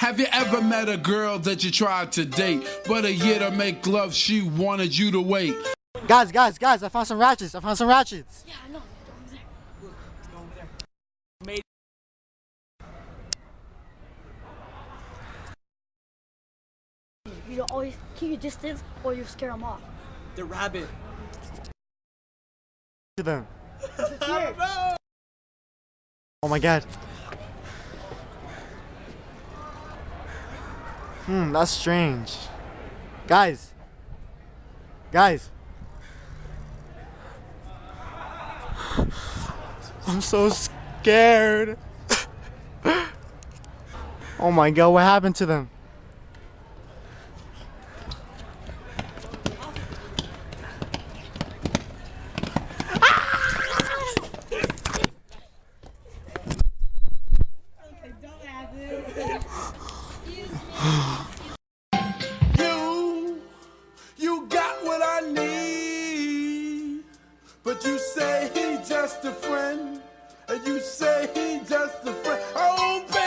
Have you ever met a girl that you tried to date, but a year to make love she wanted you to wait? Guys, I found some ratchets. Yeah, I know. Go over there. You don't always keep your distance or you scare them off. The rabbit. To them. I don't know. Oh my god. That's strange. Guys. I'm so scared. Oh my god, what happened to them? You got what I need, but you say he just a friend, and you say he just a friend. Oh, baby.